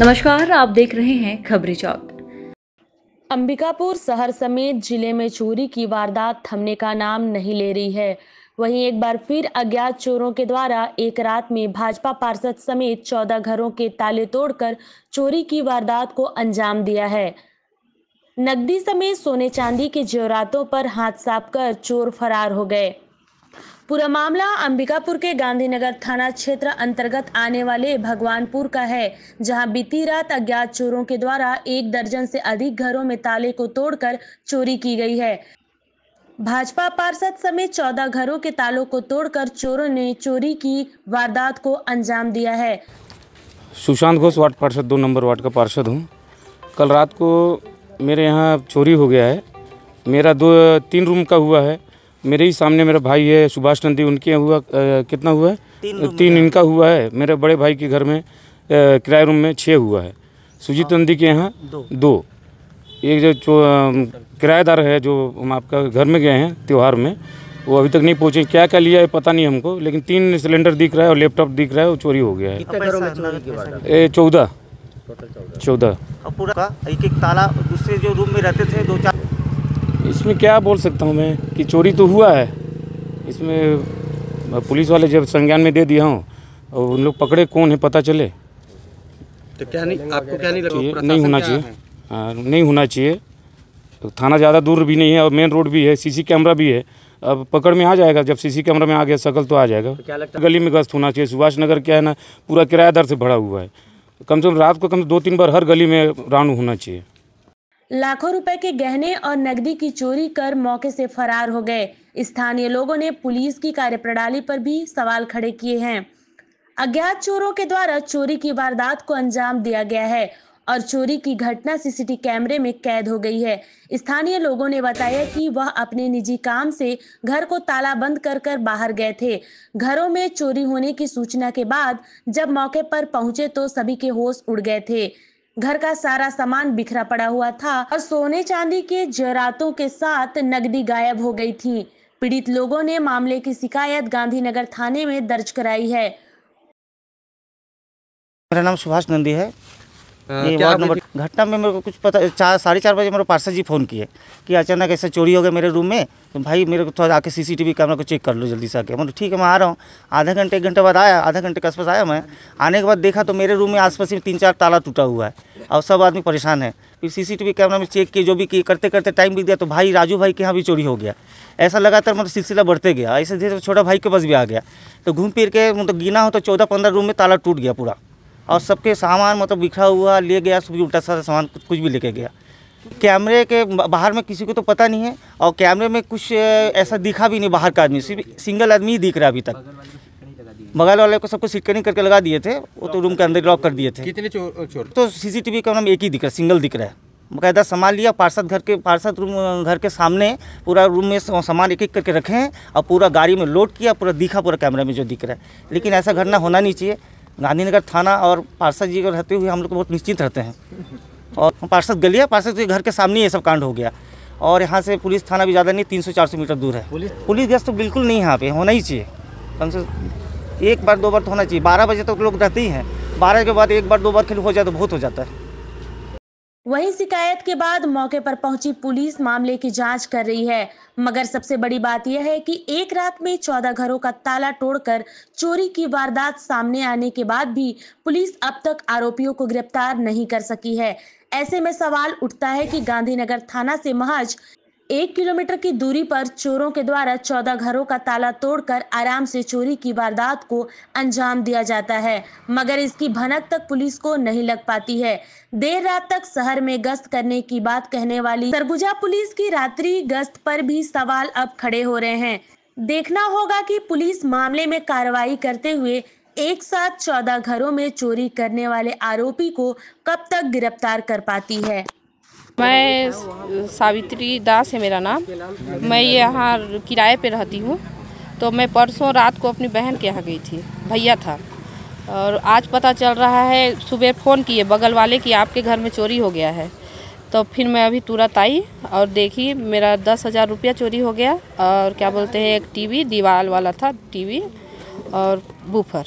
नमस्कार, आप देख रहे हैं खबरी चौक। अंबिकापुर शहर समेत जिले में चोरी की वारदात थमने का नाम नहीं ले रही है। वहीं एक बार फिर अज्ञात चोरों के द्वारा एक रात में भाजपा पार्षद समेत 14 घरों के ताले तोड़कर चोरी की वारदात को अंजाम दिया है। नकदी समेत सोने चांदी के जेवरातों पर हाथ साफ कर चोर फरार हो गए। पूरा मामला अंबिकापुर के गांधीनगर थाना क्षेत्र अंतर्गत आने वाले भगवानपुर का है, जहां बीती रात अज्ञात चोरों के द्वारा 1 दर्जन से अधिक घरों में ताले को तोड़कर चोरी की गई है। भाजपा पार्षद समेत 14 घरों के तालों को तोड़कर चोरों ने चोरी की वारदात को अंजाम दिया है। सुशांत घोष वार्ड पार्षद 2 नंबर वार्ड का पार्षद हूँ। कल रात को मेरे यहाँ चोरी हो गया है। मेरा 3 रूम का हुआ है। मेरे ही सामने मेरा भाई है सुभाष नंदी, उनके हुआ कितना हुआ है? 3 इनका हुआ है। मेरे बड़े भाई के घर में किराए रूम में 6 हुआ है। सुजीत नंदी के यहाँ 2। एक जो किराएदार है जो हम आपका घर में गए हैं त्यौहार में, वो अभी तक नहीं पहुँचे। क्या क्या लिया है पता नहीं हमको, लेकिन 3 सिलेंडर दिख रहा है और लैपटॉप दिख रहा है। वो चोरी हो गया है। 14 पूरा एक ताला दूसरे जो रूम में रहते थे 2-4। इसमें क्या बोल सकता हूँ मैं कि चोरी तो हुआ है। इसमें पुलिस वाले जब संज्ञान में दे दिया हूँ और उन लोग पकड़े कौन है पता चले। तो क्या नहीं, आपको क्या नहीं लगा? नहीं होना चाहिए। हाँ, नहीं होना चाहिए। तो थाना ज़्यादा दूर भी नहीं है और मेन रोड भी है, सीसी कैमरा भी है। अब पकड़ में आ जाएगा, जब सीसी कैमरा में आ गया शकल तो आ जाएगा। तो क्या लगता है? गली में गश्त होना चाहिए। सुभाष नगर क्या है ना, पूरा किराएदार से भरा हुआ है। कम से कम रात को 2-3 बार हर गली में राउंड होना चाहिए। लाखों रुपए के गहने और नकदी की चोरी कर मौके से फरार हो गए। स्थानीय लोगों ने पुलिस की कार्यप्रणाली पर भी सवाल खड़े किए हैं। अज्ञात चोरों के द्वारा चोरी की वारदात को अंजाम दिया गया है और चोरी की घटना सीसीटीवी कैमरे में कैद हो गई है। स्थानीय लोगों ने बताया कि वह अपने निजी काम से घर को ताला बंद कर बाहर गए थे। घरों में चोरी होने की सूचना के बाद जब मौके पर पहुंचे तो सभी के होश उड़ गए थे। घर का सारा सामान बिखरा पड़ा हुआ था और सोने चांदी के जेवरातों के साथ नकदी गायब हो गई थी। पीड़ित लोगों ने मामले की शिकायत गांधीनगर थाने में दर्ज कराई है। मेरा नाम सुभाष नंदी है। ये क्या वार्ड नंबर घटना में मेरे को कुछ पता 4-4:30 बजे मेरे पार्षद जी फ़ोन किए कि अचानक ऐसा चोरी हो गया मेरे रूम में। तो भाई मेरे को थोड़ा आके सीसीटीवी कैमरा को चेक कर लो जल्दी से आके। मतलब ठीक है मैं आ रहा हूँ। आधा घंटे 1 घंटे बाद आया, आधा घंटे के आसपास आया मैं। आने के बाद देखा तो मेरे रूम में आसपास में 3-4 ताला टूटा हुआ है और सब आदमी परेशान है। फिर सीसीटीवी कैमरा में चेक किए, जो भी किए, करते करते टाइम बीत गया। तो भाई राजू भाई के यहाँ भी चोरी हो गया। ऐसा लगातार मतलब सिलसिला बढ़ते गया। ऐसे धीरे छोटा भाई के पास भी आ गया। तो घूम फिर के मतलब गिना हो तो 14-15 रूम में ताला टूट गया पूरा और सबके सामान मतलब बिखरा हुआ ले गया। सब उल्टा सारा सामान कुछ भी लेके गया। कैमरे के बाहर में किसी को तो पता नहीं है और कैमरे में कुछ ऐसा दिखा भी नहीं बाहर का आदमी, सिर्फ सिंगल आदमी ही दिख रहा है अभी तक। बगल वाले को सबको सिक्योरिटी करके लगा दिए थे, वो तो रूम के अंदर लॉक कर दिए थे। कितने चोर? तो सीसीटीवी कैमरा में एक ही दिख रहा है, सिंगल दिख रहा है। बाकायदा सामान लिया, पार्षद रूम घर के सामने पूरा रूम में सामान एक करके रखे हैं और पूरा गाड़ी में लोड किया, पूरा दिखा पूरा कैमरा में जो दिख रहा है। लेकिन ऐसा घटना होना नहीं चाहिए। गांधीनगर थाना और पार्षद जी को रहते हुए हम लोग बहुत निश्चिंत रहते हैं। और पार्षद गली है, पार्षद के घर के सामने ये सब कांड हो गया। और यहाँ से पुलिस थाना भी ज़्यादा नहीं, 300-400 मीटर दूर है। पुलिस गश्त तो बिल्कुल नहीं यहाँ पे होना ही चाहिए। कम से 1 बार 2 बार तो होना चाहिए। 12 बजे तक लोग रहते ही हैं। 12 के बाद 1 बार 2 बार खेल हो जाए तो बहुत हो जाता है। वहीं शिकायत के बाद मौके पर पहुंची पुलिस मामले की जांच कर रही है, मगर सबसे बड़ी बात यह है कि एक रात में 14 घरों का ताला तोड़कर चोरी की वारदात सामने आने के बाद भी पुलिस अब तक आरोपियों को गिरफ्तार नहीं कर सकी है। ऐसे में सवाल उठता है कि गांधीनगर थाना से महज 1 किलोमीटर की दूरी पर चोरों के द्वारा 14 घरों का ताला तोड़कर आराम से चोरी की वारदात को अंजाम दिया जाता है, मगर इसकी भनक तक पुलिस को नहीं लग पाती है। देर रात तक शहर में गश्त करने की बात कहने वाली सरगुजा पुलिस की रात्रि गश्त पर भी सवाल अब खड़े हो रहे हैं। देखना होगा कि पुलिस मामले में कार्रवाई करते हुए एक साथ 14 घरों में चोरी करने वाले आरोपी को कब तक गिरफ्तार कर पाती है। मैं सावित्री दास है मेरा नाम। मैं यहाँ किराए पे रहती हूँ। तो मैं परसों रात को अपनी बहन के यहाँ गई थी, भैया था, और आज पता चल रहा है, सुबह फ़ोन किए बगल वाले कि आपके घर में चोरी हो गया है। तो फिर मैं अभी तुरंत आई और देखी मेरा 10,000 रुपया चोरी हो गया और क्या बोलते हैं एक टीवी, दीवार वाला था टीवी और बूफर।